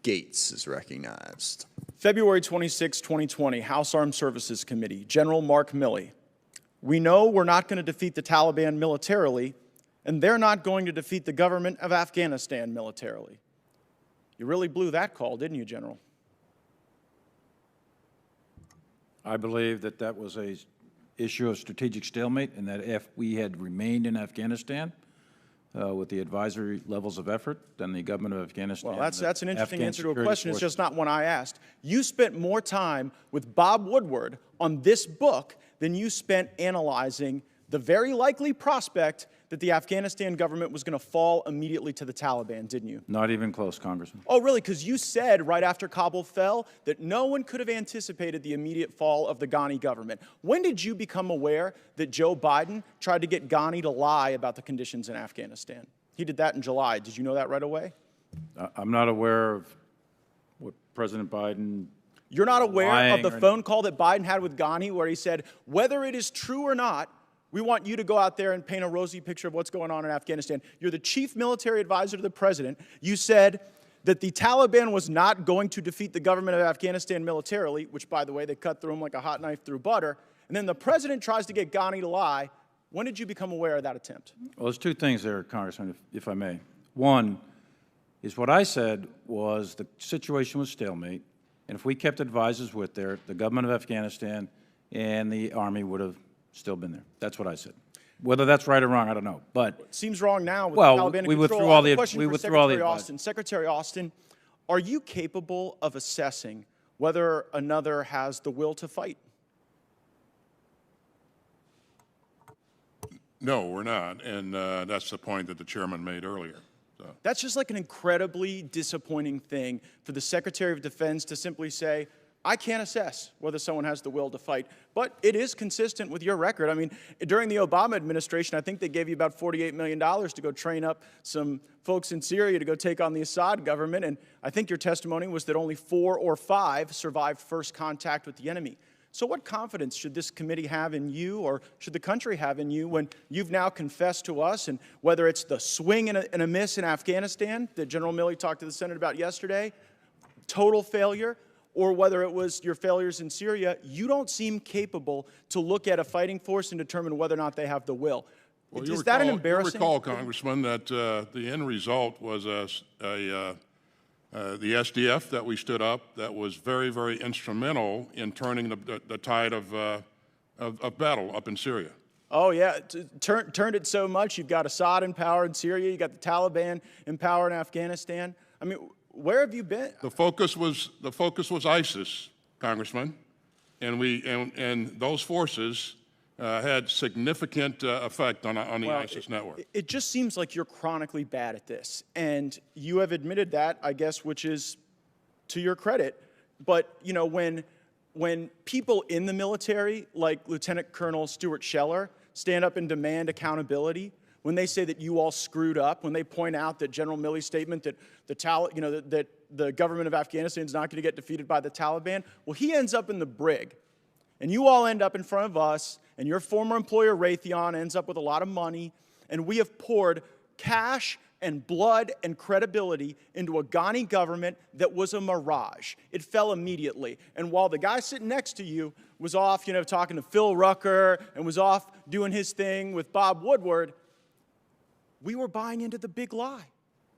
Gaetz is recognized. February 26, 2020, House Armed Services Committee, General Mark Milley. We know we're not going to defeat the Taliban militarily, and they're not going to defeat the government of Afghanistan militarily. You really blew that call, didn't you, General? I believe that that was an issue of strategic stalemate, and that if we had remained in Afghanistan with the advisory levels of effort, then the government of Afghanistan. Well, that's an interesting Afghan answer to a security question. It's forces. just not one I asked. You spent more time with Bob Woodward on this book than you spent analyzing the very likely prospect that the Afghanistan government was going to fall immediately to the Taliban, didn't you? Not even close, Congressman. Oh, really? Because you said right after Kabul fell that no one could have anticipated the immediate fall of the Ghani government. When did you become aware that Joe Biden tried to get Ghani to lie about the conditions in Afghanistan? He did that in July. Did you know that right away? I'm not aware of what President Biden. You're not aware of the lying phone call that Biden had with Ghani where he said, whether it is true or not, we want you to go out there and paint a rosy picture of what's going on in Afghanistan. You're the chief military advisor to the president. You said that the Taliban was not going to defeat the government of Afghanistan militarily, which, by the way, they cut through them like a hot knife through butter. And then the president tries to get Ghani to lie. When did you become aware of that attempt? Well, there's two things there, Congressman, if I may. One is what I said was the situation was stalemate, and if we kept advisors with there, the government of Afghanistan and the Army would have still been there. That's what I said. Whether that's right or wrong, I don't know. But it seems wrong now with well, the Taliban in we control. withdrew all the Secretary Austin. Secretary Austin, are you capable of assessing whether another has the will to fight? No, we're not, and that's the point that the chairman made earlier. So. That's just like an incredibly disappointing thing for the Secretary of Defense to simply say, I can't assess whether someone has the will to fight, but it is consistent with your record. I mean, during the Obama administration, I think they gave you about $48 million to go train up some folks in Syria to go take on the Assad government, and I think your testimony was that only 4 or 5 survived first contact with the enemy. So what confidence should this committee have in you, or should the country have in you, when you've now confessed to us, and whether it's the swing and a miss in Afghanistan that General Milley talked to the Senate about yesterday, total failure, or whether it was your failures in Syria, you don't seem capable to look at a fighting force and determine whether or not they have the will. Well, Is that an embarrassing? You recall, Congressman, that the end result was the SDF that we stood up that was very, very instrumental in turning the tide of battle up in Syria. Oh, yeah, turned it so much. You've got Assad in power in Syria. You've got the Taliban in power in Afghanistan. I mean, where have you been? The focus was ISIS, Congressman, and those forces had significant effect on the ISIS network. It just seems like you're chronically bad at this, and you have admitted that, I guess, which is to your credit. But you know, when people in the military, like Lieutenant Colonel Stuart Scheller, stand up and demand accountability, when they say that you all screwed up, when they point out that General Milley's statement that that the government of Afghanistan is not going to get defeated by the Taliban, well, he ends up in the brig, and you all end up in front of us, and your former employer Raytheon ends up with a lot of money, and we have poured cash and blood and credibility into a Ghani government that was a mirage. It fell immediately. And while the guy sitting next to you was off, talking to Phil Rucker and was off doing his thing with Bob Woodward, we were buying into the big lie.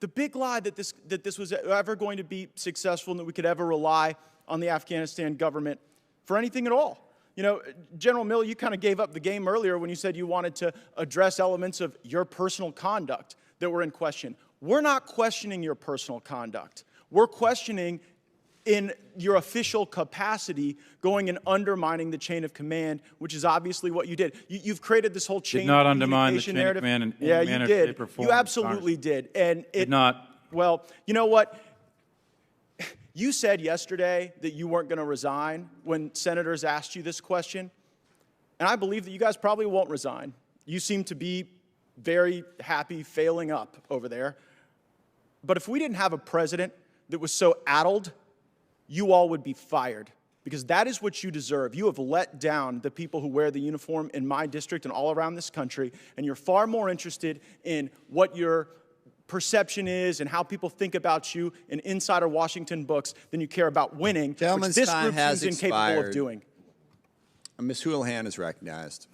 The big lie that this was ever going to be successful and that we could ever rely on the Afghanistan government for anything at all. General Milley, you kind of gave up the game earlier when you said you wanted to address elements of your personal conduct that were in question. We're not questioning your personal conduct. We're questioning in your official capacity going and undermining the chain of command, which is obviously what you did. You've created this whole chain of communication narrative. Did not undermine the chain of command in yeah, any manner, you did. shape, or form. You absolutely did. And it did not. Well, you know what? You said yesterday that you weren't going to resign when senators asked you this question. And I believe that you guys probably won't resign. You seem to be very happy failing up over there. But if we didn't have a president that was so addled, you all would be fired, because that is what you deserve. You have let down the people who wear the uniform in my district and all around this country, and you're far more interested in what your perception is and how people think about you in Insider Washington books than you care about winning, Gentleman's which this time group has seems incapable of expired. doing. Ms. Houlihan is recognized.